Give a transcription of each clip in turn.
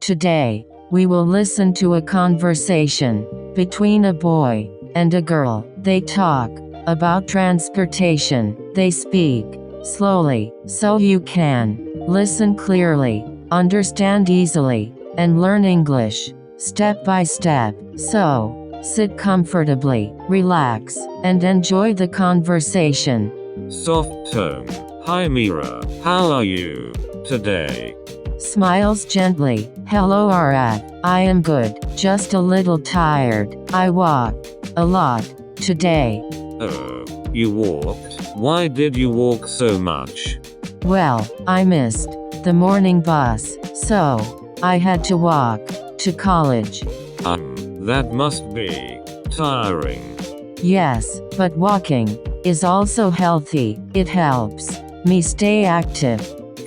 Today, we will listen to a conversation between a boy and a girl. They talk about transportation. They speak slowly, so you can listen clearly, understand easily, and learn English step by step. So, sit comfortably, relax, and enjoy the conversation. Soft tone. Hi Mira, how are you today? Smiles gently. Hello Arad, I am good, just a little tired. I walked a lot today. Oh, you walked? Why did you walk so much? Well, I missed the morning bus, so I had to walk to college. That must be tiring. Yes, but walking is also healthy. It helps me stay active.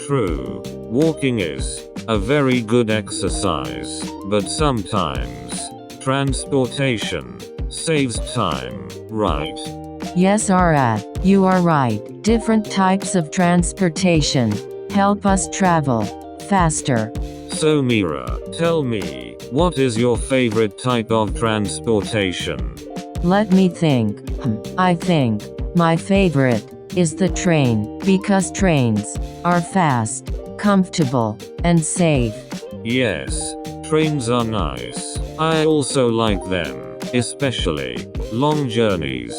True, walking is a very good exercise, but sometimes transportation saves time, right? Yes, Arad, you are right. Different types of transportation help us travel faster. So Mira, tell me, what is your favorite type of transportation? Let me think. I think my favorite is the train, because trains are fast, comfortable, and safe. Yes, trains are nice. I also like them, especially long journeys.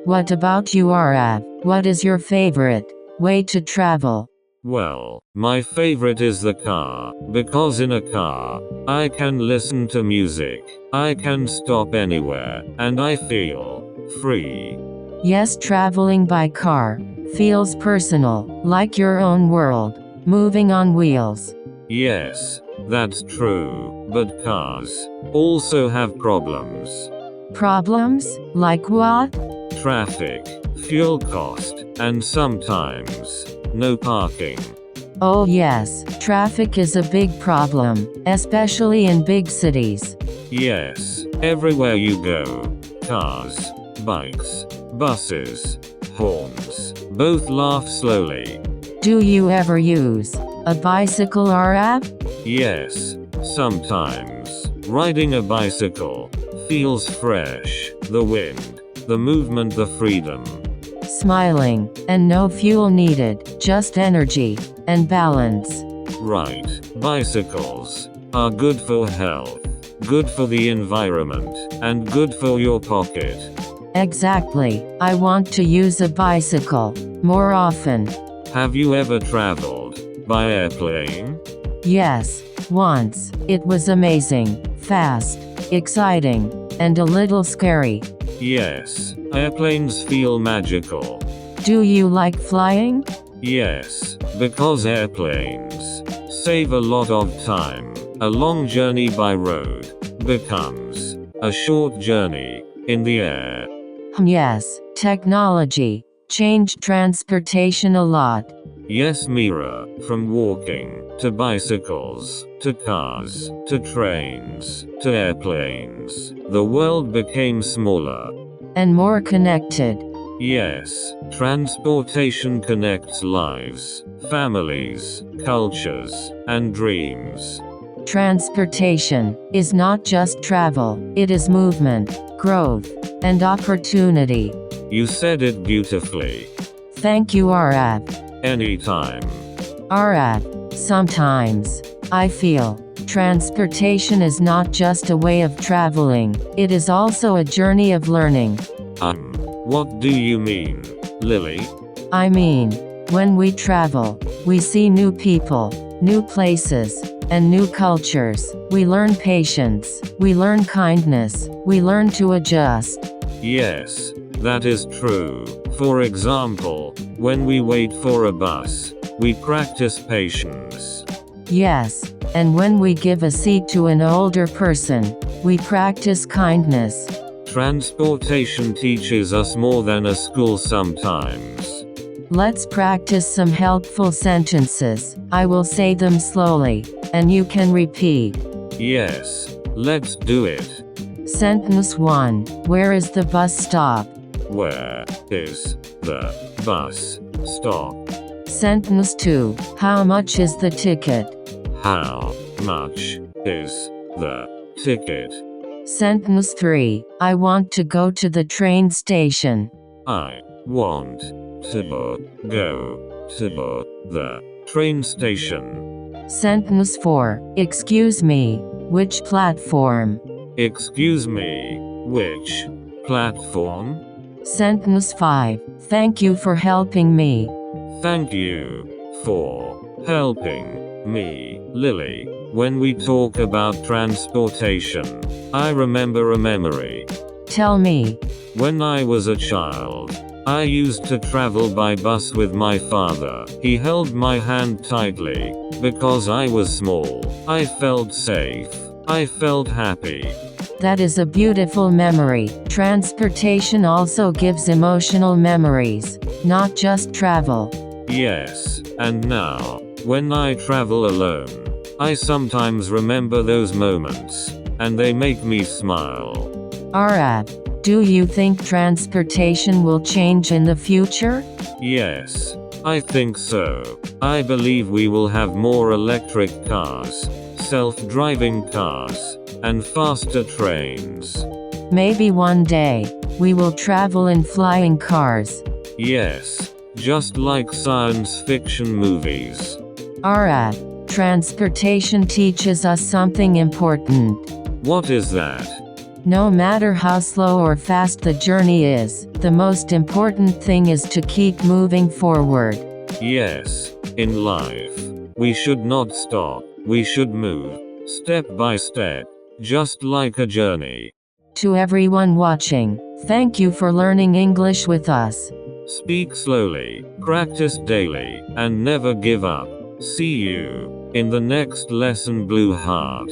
What about you, Arad? What is your favorite way to travel? Well, my favorite is the car, because in a car, I can listen to music, I can stop anywhere, and I feel free. Yes, traveling by car feels personal, like your own world, moving on wheels. Yes, that's true, but cars also have problems. Problems? Like what? Traffic, fuel cost, and sometimes no parking. Oh yes, traffic is a big problem, especially in big cities. Yes, everywhere you go. Cars, bikes, buses, horns, both laugh slowly. Do you ever use a bicycle or app? Yes, sometimes. Riding a bicycle feels fresh. The wind, the movement, the freedom. Smiling, and no fuel needed, just energy and balance. Right, bicycles are good for health, good for the environment, and good for your pocket. Exactly, I want to use a bicycle more often. Have you ever traveled by airplane? Yes, once. It was amazing, fast, exciting, and a little scary. Yes, airplanes feel magical. Do you like flying? Yes, because airplanes save a lot of time. A long journey by road becomes a short journey in the air. Yes, technology changed transportation a lot. Yes, Mira, from walking to bicycles to cars to trains to airplanes, the world became smaller and more connected. Yes, transportation connects lives, families, cultures, and dreams. Transportation is not just travel, it is movement, growth, and opportunity. You said it beautifully. Thank you, Arad. Anytime. Arad, sometimes I feel transportation is not just a way of traveling, it is also a journey of learning. What do you mean, Lily? I mean, when we travel, we see new people, new places, and new cultures. We learn patience, we learn kindness, we learn to adjust. Yes, that is true. For example, when we wait for a bus, we practice patience. Yes, and when we give a seat to an older person, we practice kindness. Transportation teaches us more than a school sometimes. Let's practice some helpful sentences. I will say them slowly, and you can repeat. Yes, let's do it. Sentence 1. Where is the bus stop? Where is the bus stop? Sentence 2. How much is the ticket? How much is the ticket? Sentence 3. I want to go to the train station. I want to go to the train station. Sentence 4. Excuse me, which platform? Excuse me, which platform? Sentence 5. Thank you for helping me. Thank you for helping me, Lily. When we talk about transportation, I remember a memory. Tell me. When I was a child, I used to travel by bus with my father. He held my hand tightly. Because I was small, I felt safe. I felt happy. That is a beautiful memory. Transportation also gives emotional memories, not just travel. Yes, and now, when I travel alone, I sometimes remember those moments, and they make me smile. Arad, do you think transportation will change in the future? Yes, I think so. I believe we will have more electric cars, self-driving cars, and faster trains. Maybe one day, we will travel in flying cars. Yes, just like science fiction movies. Arad, transportation teaches us something important. What is that? No matter how slow or fast the journey is, the most important thing is to keep moving forward. Yes, in life, we should not stop. We should move, step by step, just like a journey. To everyone watching, thank you for learning English with us. Speak slowly, practice daily, and never give up. See you in the next lesson, Blue Heart.